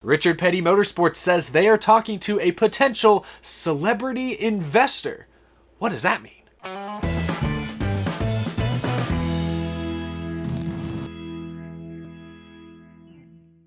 Richard Petty Motorsports says they are talking to a potential celebrity investor. What does that mean?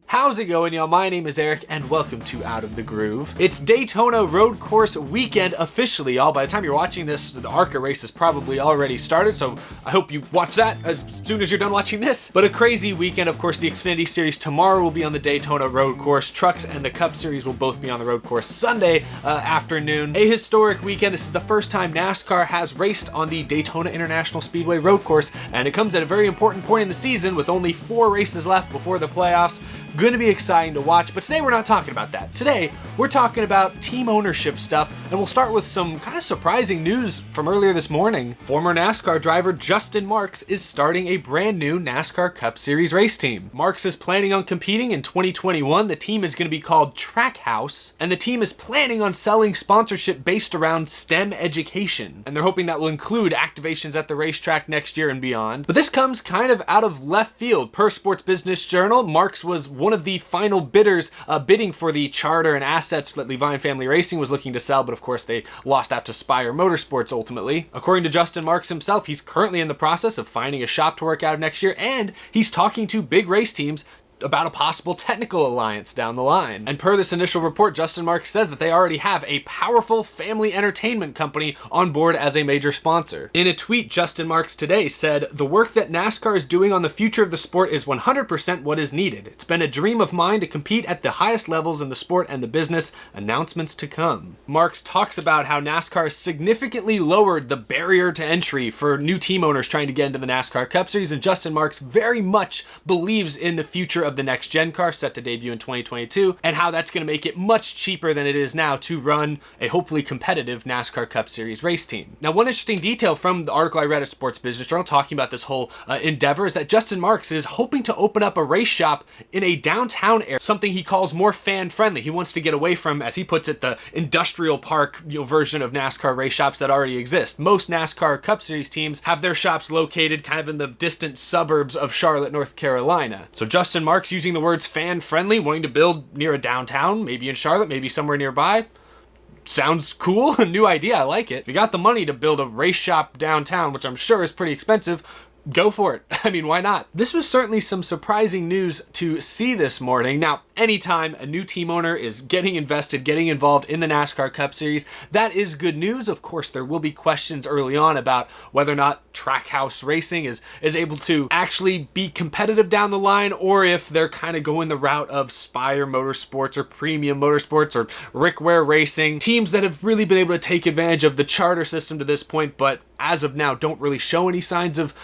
How's it going, y'all? My name is Eric, and welcome to Out of the Groove. It's Daytona Road Course weekend officially, y'all. By the time you're watching this, the ARCA race has probably already started, so I hope you watch that as soon as you're done watching this. But a crazy weekend. Of course, the Xfinity Series tomorrow will be on the Daytona Road Course. Trucks and the Cup Series will both be on the road course Sunday afternoon. A historic weekend. This is the first time NASCAR has raced on the Daytona International Speedway Road Course, and it comes at a very important point in the season with only 4 races left before the playoffs. Going to be exciting to watch, but today we're not talking about that. Today, we're talking about team ownership stuff, and we'll start with some kind of surprising news from earlier this morning. Former NASCAR driver Justin Marks is starting a brand new NASCAR Cup Series race team. Marks is planning on competing in 2021. The team is going to be called Trackhouse, and the team is planning on selling sponsorship based around STEM education, and they're hoping that will include activations at the racetrack next year and beyond. But this comes kind of out of left field. Per Sports Business Journal, Marks was one of the final bidders bidding for the charter and assets that Leavine Family Racing was looking to sell, but of course they lost out to Spire Motorsports ultimately. According to Justin Marks himself, he's currently in the process of finding a shop to work out of next year, and he's talking to big race teams about a possible technical alliance down the line. And per this initial report, Justin Marks says that they already have a powerful family entertainment company on board as a major sponsor. In a tweet, Justin Marks today said, "The work that NASCAR is doing on the future of the sport is 100% what is needed. It's been a dream of mine to compete at the highest levels in the sport and the business. Announcements to come." Marks talks about how NASCAR has significantly lowered the barrier to entry for new team owners trying to get into the NASCAR Cup Series, and Justin Marks very much believes in the future of the next gen car set to debut in 2022, and how that's going to make it much cheaper than it is now to run a hopefully competitive NASCAR Cup Series race team. Now, one interesting detail from the article I read at Sports Business Journal talking about this whole endeavor is that Justin Marks is hoping to open up a race shop in a downtown area, something he calls more fan-friendly. He wants to get away from, as he puts it, the industrial park version of NASCAR race shops that already exist. Most NASCAR Cup Series teams have their shops located kind of in the distant suburbs of Charlotte, North Carolina. So Justin Marks, using the words fan-friendly, wanting to build near a downtown, maybe in Charlotte, maybe somewhere nearby. Sounds cool. A new idea. I like it. If you got the money to build a race shop downtown, which I'm sure is pretty expensive, go for it. I mean, why not? This was certainly some surprising news to see this morning. Now, anytime a new team owner is getting invested, getting involved in the NASCAR Cup Series, that is good news. Of course, there will be questions early on about whether or not Trackhouse Racing is able to actually be competitive down the line, or if they're kind of going the route of Spire Motorsports or Premium Motorsports or Rick Ware Racing, teams that have really been able to take advantage of the charter system to this point, but as of now don't really show any signs of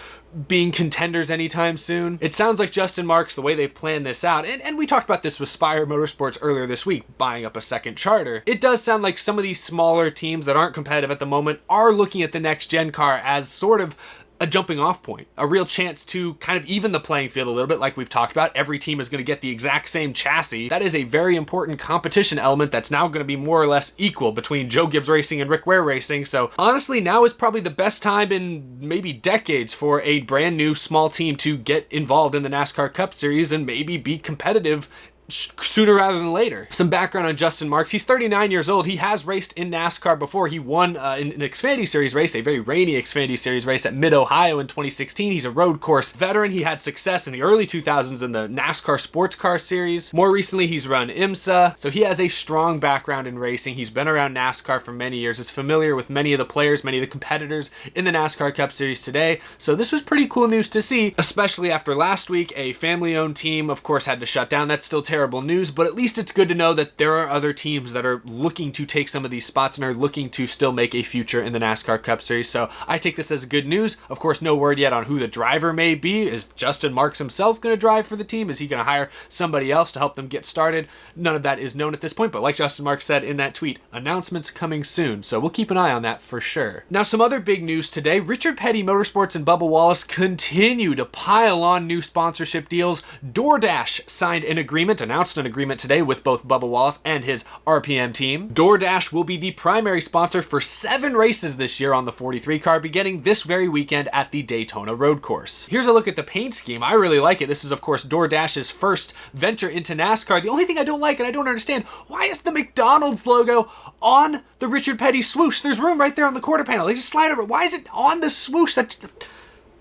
being contenders anytime soon. It sounds like Justin Marks, the way they've planned this out, and we talked about this with Spire Motorsports earlier this week, buying up a second charter. It does sound like some of these smaller teams that aren't competitive at the moment are looking at the next gen car as sort of a jumping off point, a real chance to kind of even the playing field a little bit. Like we've talked about, every team is going to get the exact same chassis. That is a very important competition element that's now going to be more or less equal between Joe Gibbs Racing and Rick Ware Racing. So honestly, now is probably the best time in maybe decades for a brand new small team to get involved in the NASCAR Cup Series and maybe be competitive sooner rather than later. Some background on Justin Marks. He's 39 years old. He has raced in NASCAR before. He won in an Xfinity Series race, a very rainy Xfinity Series race at Mid-Ohio in 2016. He's a road course veteran. He had success in the early 2000s in the NASCAR Sports Car Series. More recently, he's run IMSA, so he has a strong background in racing. He's been around NASCAR for many years, is familiar with many of the players, many of the competitors in the NASCAR Cup Series today. So this was pretty cool news to see, especially after last week. A family-owned team, of course, had to shut down. That's still terrible news, but at least it's good to know that there are other teams that are looking to take some of these spots and are looking to still make a future in the NASCAR Cup Series. So I take this as good news. Of course, no word yet on who the driver may be. Is Justin Marks himself going to drive for the team? Is he going to hire somebody else to help them get started? None of that is known at this point, but like Justin Marks said in that tweet, announcements coming soon. So we'll keep an eye on that for sure. Now, some other big news today. Richard Petty Motorsports and Bubba Wallace continue to pile on new sponsorship deals. DoorDash signed an agreement, a announced an agreement today with both Bubba Wallace and his RPM team. DoorDash will be the primary sponsor for 7 races this year on the 43 car, beginning this very weekend at the Daytona Road Course. Here's a look at the paint scheme. I really like it. This is, of course, DoorDash's first venture into NASCAR. The only thing I don't like, and I don't understand, why is the McDonald's logo on the Richard Petty swoosh? There's room right there on the quarter panel. They just slide over. Why is it on the swoosh?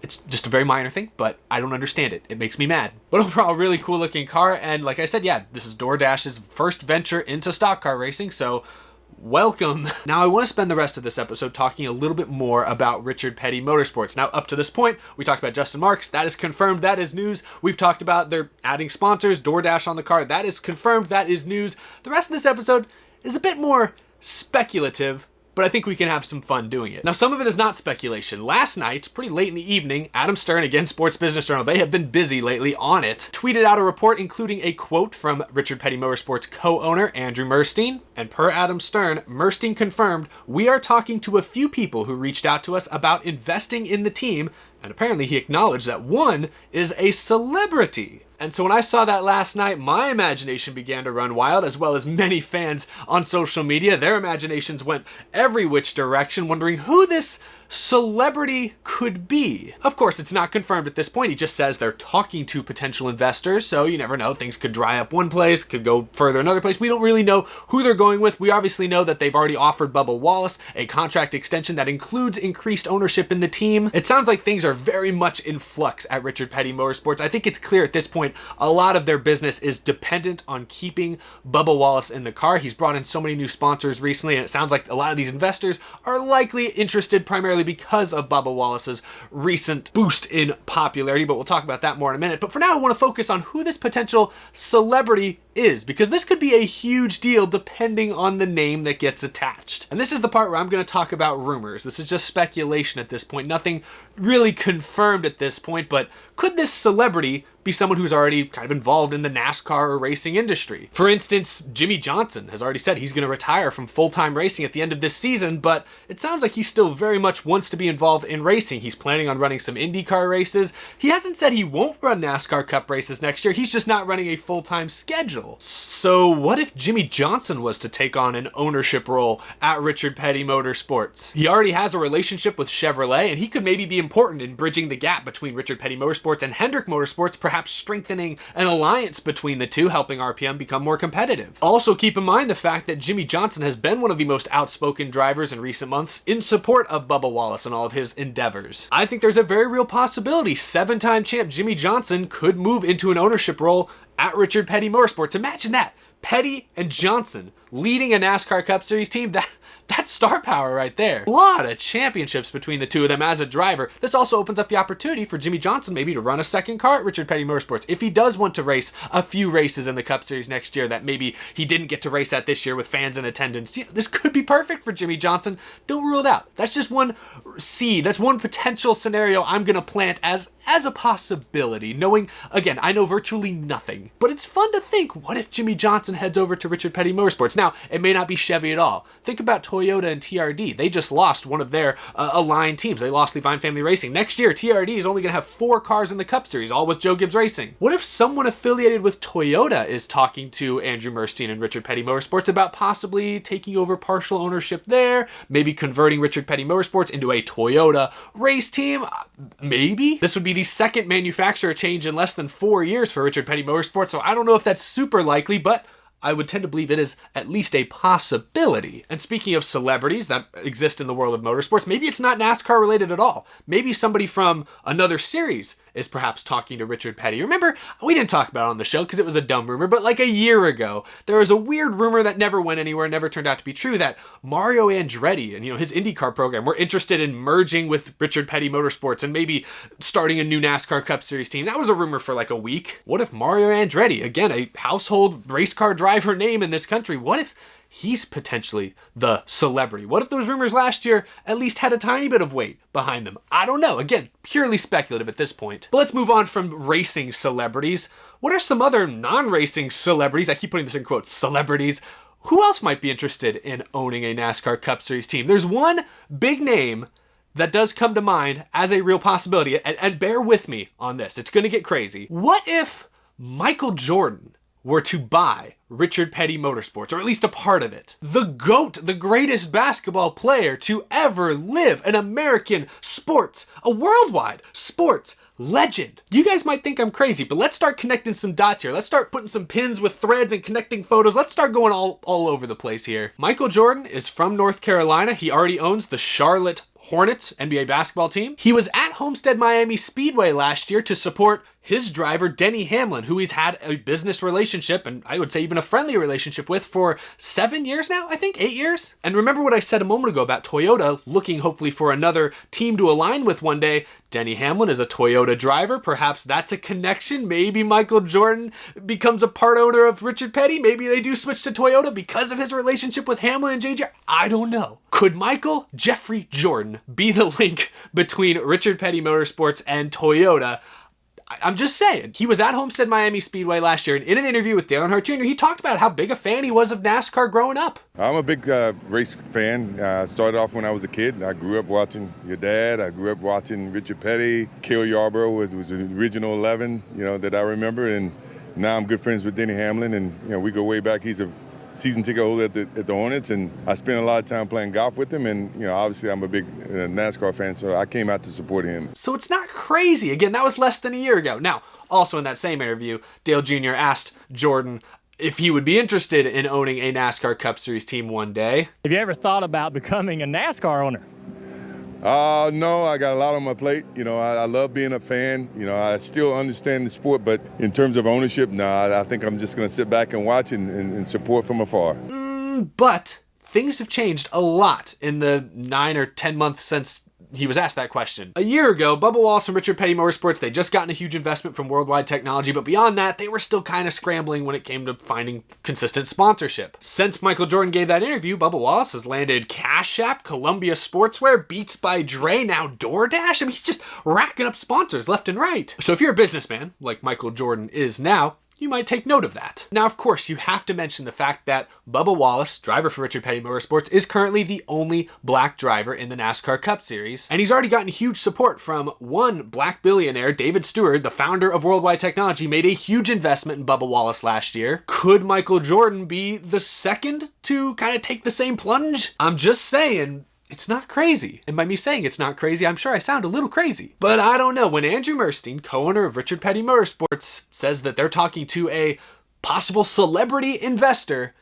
It's just a very minor thing, but I don't understand it. It makes me mad. But overall, really cool looking car. And like I said, yeah, this is DoorDash's first venture into stock car racing. So welcome. Now, I want to spend the rest of this episode talking a little bit more about Richard Petty Motorsports. Now, up to this point, we talked about Justin Marks. That is confirmed. That is news. We've talked about they're adding sponsors, DoorDash on the car. That is confirmed. That is news. The rest of this episode is a bit more speculative, but I think we can have some fun doing it. Now, some of it is not speculation. Last night, pretty late in the evening, Adam Stern, again, Sports Business Journal, they have been busy lately on it, tweeted out a report including a quote from Richard Petty Motorsports co-owner Andrew Murstein. And per Adam Stern, Murstein confirmed, "We are talking to a few people who reached out to us about investing in the team," and apparently he acknowledged that one is a celebrity. And so when I saw that last night, my imagination began to run wild, as well as many fans on social media. Their imaginations went every which direction, wondering who this celebrity could be. Of course, it's not confirmed at this point. He just says they're talking to potential investors, so you never know. Things could dry up one place, could go further another place. We don't really know who they're going with. We obviously know that they've already offered Bubba Wallace a contract extension that includes increased ownership in the team. It sounds like things are very much in flux at Richard Petty Motorsports. I think it's clear at this point a lot of their business is dependent on keeping Bubba Wallace in the car. He's brought in so many new sponsors recently, and it sounds like a lot of these investors are likely interested primarily because of Bubba Wallace's recent boost in popularity, but we'll talk about that more in a minute. But for now, I want to focus on who this potential celebrity is, because this could be a huge deal depending on the name that gets attached. And this is the part where I'm going to talk about rumors. This is just speculation at this point, nothing really confirmed at this point, but could this celebrity be someone who's already kind of involved in the NASCAR or racing industry? For instance, Jimmie Johnson has already said he's going to retire from full-time racing at the end of this season, but it sounds like he still very much wants to be involved in racing. He's planning on running some IndyCar races. He hasn't said he won't run NASCAR Cup races next year. He's just not running a full-time schedule. So what if Jimmie Johnson was to take on an ownership role at Richard Petty Motorsports? He already has a relationship with Chevrolet, and he could maybe be important in bridging the gap between Richard Petty Motorsports and Hendrick Motorsports, perhaps strengthening an alliance between the two, helping RPM become more competitive. Also, keep in mind the fact that Jimmie Johnson has been one of the most outspoken drivers in recent months in support of Bubba Wallace and all of his endeavors. I think there's a very real possibility 7-time champ Jimmie Johnson could move into an ownership role at Richard Petty Motorsports. Imagine that. Petty and Johnson leading a NASCAR Cup Series team. That's star power right there. A lot of championships between the two of them as a driver. This also opens up the opportunity for Jimmie Johnson maybe to run a second car at Richard Petty Motorsports if he does want to race a few races in the Cup Series next year that maybe he didn't get to race at this year with fans in attendance. This could be perfect for Jimmie Johnson. Don't rule it out. That's just one seed. That's one potential scenario I'm going to plant as a possibility, knowing, again, I know virtually nothing, but it's fun to think, what if Jimmie Johnson heads over to Richard Petty Motorsports? Now, it may not be Chevy at all. Think about Toyota and TRD. They just lost one of their aligned teams. They lost Levine Family Racing. Next year, TRD is only going to have 4 cars in the Cup Series, all with Joe Gibbs Racing. What if someone affiliated with Toyota is talking to Andrew Murstein and Richard Petty Motorsports about possibly taking over partial ownership there, maybe converting Richard Petty Motorsports into a Toyota race team? Maybe. This would be the second manufacturer change in less than 4 years for Richard Petty Motorsports, so I don't know if that's super likely, but I would tend to believe it is at least a possibility. And speaking of celebrities that exist in the world of motorsports, maybe it's not NASCAR related at all. Maybe somebody from another series is perhaps talking to Richard Petty. Remember, we didn't talk about it on the show because it was a dumb rumor, but like a year ago, there was a weird rumor that never went anywhere, never turned out to be true, that Mario Andretti and his IndyCar program were interested in merging with Richard Petty Motorsports and maybe starting a new NASCAR Cup Series team. That was a rumor for like a week. What if Mario Andretti, again, a household race car driver name in this country, what if he's potentially the celebrity? What if those rumors last year at least had a tiny bit of weight behind them? I don't know. Again, purely speculative at this point. But let's move on from racing celebrities. What are some other non-racing celebrities? I keep putting this in quotes, celebrities. Who else might be interested in owning a NASCAR Cup Series team? There's one big name that does come to mind as a real possibility, and bear with me on this. It's going to get crazy. What if Michael Jordan were to buy Richard Petty Motorsports, or at least a part of it, the GOAT, the greatest basketball player to ever live, an American sports, a worldwide sports legend. You guys might think I'm crazy, but let's start connecting some dots here. Let's start putting some pins with threads and connecting photos. Let's start going all over the place here. Michael Jordan is from North Carolina. He already owns the Charlotte Hornets NBA basketball team. He was at Homestead Miami Speedway last year to support his driver, Denny Hamlin, who he's had a business relationship, and I would say even a friendly relationship with, for 7 years now, I think, 8 years. And remember what I said a moment ago about Toyota looking hopefully for another team to align with one day. Denny Hamlin is a Toyota driver. Perhaps that's a connection. Maybe Michael Jordan becomes a part owner of Richard Petty. Maybe they do switch to Toyota because of his relationship with Hamlin and JJ. I don't know. Could Michael Jeffrey Jordan be the link between Richard Petty Motorsports and Toyota? I'm just saying. He was at Homestead Miami Speedway last year, and in an interview with Dale Earnhardt Jr., he talked about how big a fan he was of NASCAR growing up. I'm a big race fan. I started off when I was a kid. I grew up watching your dad. I grew up watching Richard Petty. Cale Yarborough was the original 11, that I remember. And now I'm good friends with Denny Hamlin, and we go way back. He's a season ticket holder at the Hornets, and I spent a lot of time playing golf with him, and obviously I'm a big NASCAR fan, so I came out to support him. So it's not crazy. Again, that was less than a year ago. Now, also in that same interview, Dale Jr. asked Jordan if he would be interested in owning a NASCAR Cup Series team one day. Have you ever thought about becoming a NASCAR owner? No, I got a lot on my plate. I love being a fan. I still understand the sport, but in terms of ownership, I think I'm just going to sit back and watch and support from afar. But things have changed a lot in the 9 or 10 months since he was asked that question. A year ago, Bubba Wallace and Richard Petty Motorsports, they'd just gotten a huge investment from Worldwide Technology, but beyond that, they were still kind of scrambling when it came to finding consistent sponsorship. Since Michael Jordan gave that interview, Bubba Wallace has landed Cash App, Columbia Sportswear, Beats by Dre, now DoorDash. I mean, he's just racking up sponsors left and right. So if you're a businessman, like Michael Jordan is now, you might take note of that. Now, of course, you have to mention the fact that Bubba Wallace, driver for Richard Petty Motorsports, is currently the only black driver in the NASCAR Cup Series. And he's already gotten huge support from one black billionaire, David Stewart, the founder of Worldwide Technology, made a huge investment in Bubba Wallace last year. Could Michael Jordan be the second to kind of take the same plunge? I'm just saying, it's not crazy. And by me saying it's not crazy, I'm sure I sound a little crazy. But I don't know. When Andrew Murstein, co-owner of Richard Petty Motorsports, says that they're talking to a possible celebrity investor,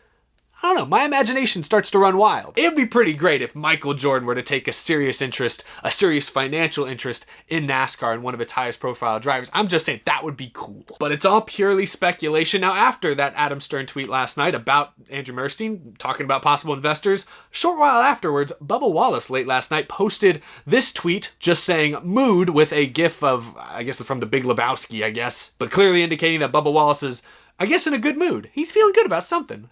I don't know, my imagination starts to run wild. It would be pretty great if Michael Jordan were to take a serious interest, a serious financial interest in NASCAR and one of its highest profile drivers. I'm just saying that would be cool. But it's all purely speculation. Now, after that Adam Stern tweet last night about Andrew Murstein talking about possible investors, a short while afterwards, Bubba Wallace late last night posted this tweet just saying mood with a gif of, I guess from the Big Lebowski, I guess, but clearly indicating that Bubba Wallace is, I guess, in a good mood. He's feeling good about something.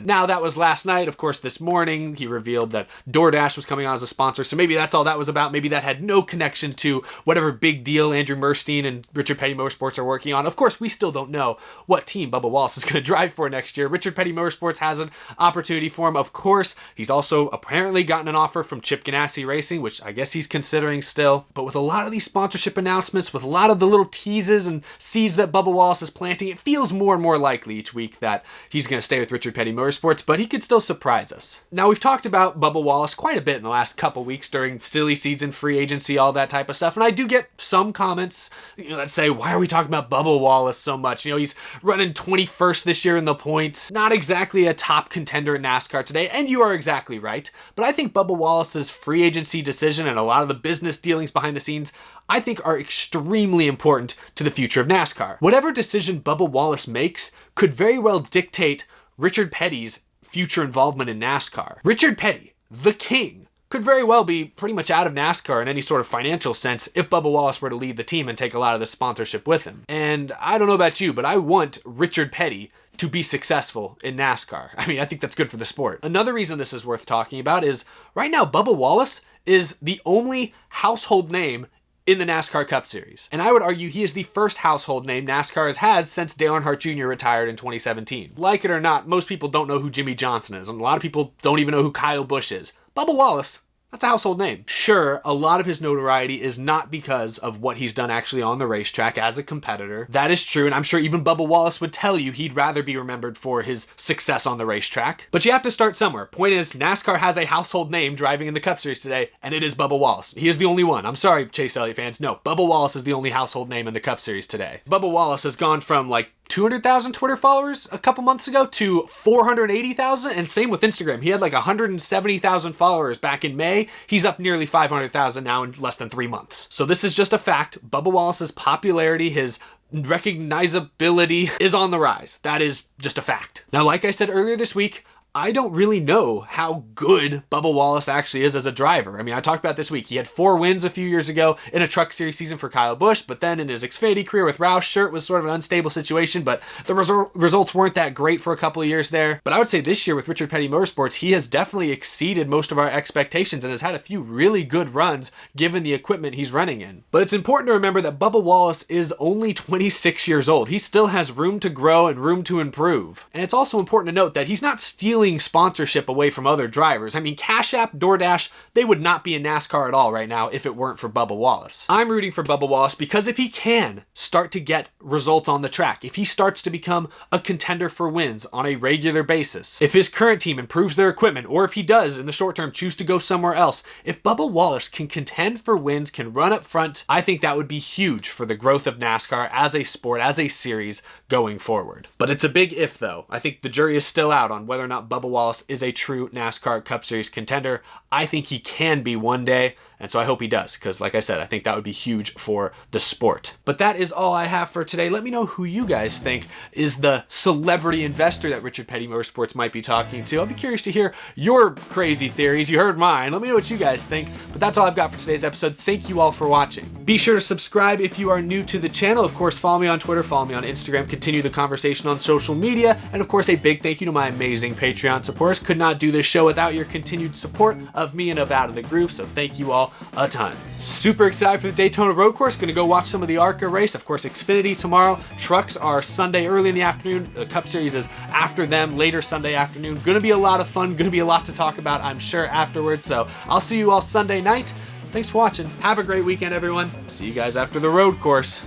Now, that was last night. Of course, this morning, he revealed that DoorDash was coming on as a sponsor, so maybe that's all that was about. Maybe that had no connection to whatever big deal Andrew Murstein and Richard Petty Motorsports are working on. Of course, we still don't know what team Bubba Wallace is going to drive for next year. Richard Petty Motorsports has an opportunity for him, of course. He's also apparently gotten an offer from Chip Ganassi Racing, which I guess he's considering still. But with a lot of these sponsorship announcements, with a lot of the little teases and seeds that Bubba Wallace is planting, it feels more and more likely each week that he's going to stay with Richard Petty Motorsports, but he could still surprise us. Now, we've talked about Bubba Wallace quite a bit in the last couple weeks during silly season, free agency, all that type of stuff, and I do get some comments, that say, why are we talking about Bubba Wallace so much? He's running 21st this year in the points, not exactly a top contender in NASCAR today, and you are exactly right, but I think Bubba Wallace's free agency decision and a lot of the business dealings behind the scenes, I think are extremely important to the future of NASCAR. Whatever decision Bubba Wallace makes could very well dictate Richard Petty's future involvement in NASCAR. Richard Petty, the king, could very well be pretty much out of NASCAR in any sort of financial sense if Bubba Wallace were to leave the team and take a lot of the sponsorship with him. And I don't know about you, but I want Richard Petty to be successful in NASCAR. I mean, I think that's good for the sport. Another reason this is worth talking about is right now Bubba Wallace is the only household name in the NASCAR Cup Series. And I would argue he is the first household name NASCAR has had since Dale Earnhardt Jr. retired in 2017. Like it or not, most people don't know who Jimmy Johnson is, and a lot of people don't even know who Kyle Busch is. Bubba Wallace That's a household name. Sure, a lot of his notoriety is not because of what he's done actually on the racetrack as a competitor. That is true, and I'm sure even Bubba Wallace would tell you he'd rather be remembered for his success on the racetrack. But you have to start somewhere. Point is, NASCAR has a household name driving in the Cup Series today, and it is Bubba Wallace. He is the only one. I'm sorry, Chase Elliott fans. No, Bubba Wallace is the only household name in the Cup Series today. Bubba Wallace has gone from like 200,000 Twitter followers a couple months ago to 480,000, and same with Instagram. He had like 170,000 followers back in May. He's up nearly 500,000 now in less than 3 months. So this is just a fact. Bubba Wallace's popularity, his recognizability is on the rise. That is just a fact. Now, like I said earlier this week, I don't really know how good Bubba Wallace actually is as a driver. I mean, I talked about this week. He had 4 wins a few years ago in a Truck Series season for Kyle Busch, but then in his Xfinity career with Roush, sure, it was sort of an unstable situation, but the results weren't that great for a couple of years there. But I would say this year with Richard Petty Motorsports, he has definitely exceeded most of our expectations and has had a few really good runs given the equipment he's running in. But it's important to remember that Bubba Wallace is only 26 years old. He still has room to grow and room to improve. And it's also important to note that he's not stealing sponsorship away from other drivers. I mean, Cash App, DoorDash, they would not be in NASCAR at all right now if it weren't for Bubba Wallace. I'm rooting for Bubba Wallace because if he can start to get results on the track, if he starts to become a contender for wins on a regular basis, if his current team improves their equipment, or if he does in the short term choose to go somewhere else, if Bubba Wallace can contend for wins, can run up front, I think that would be huge for the growth of NASCAR as a sport, as a series going forward. But it's a big if though. I think the jury is still out on whether or not Bubba Wallace is a true NASCAR Cup Series contender. I think he can be one day, and so I hope he does, because like I said, I think that would be huge for the sport. But that is all I have for today. Let me know who you guys think is the celebrity investor that Richard Petty Motorsports might be talking to. I'll be curious to hear your crazy theories. You heard mine. Let me know what you guys think. But that's all I've got for today's episode. Thank you all for watching. Be sure to subscribe if you are new to the channel. Of course, follow me on Twitter, follow me on Instagram, continue the conversation on social media, and of course, a big thank you to my amazing Patreon supporters. Could not do this show without your continued support of me and of Out of the Groove, so thank you all a ton. Super excited for the Daytona Road Course. Gonna go watch some of the ARCA race. Of course, Xfinity tomorrow. Trucks are Sunday early in the afternoon. The Cup Series is after them, later Sunday afternoon. Gonna be a lot of fun. Gonna be a lot to talk about, I'm sure, afterwards. So I'll see you all Sunday night. Thanks for watching. Have a great weekend, everyone. See you guys after the road course.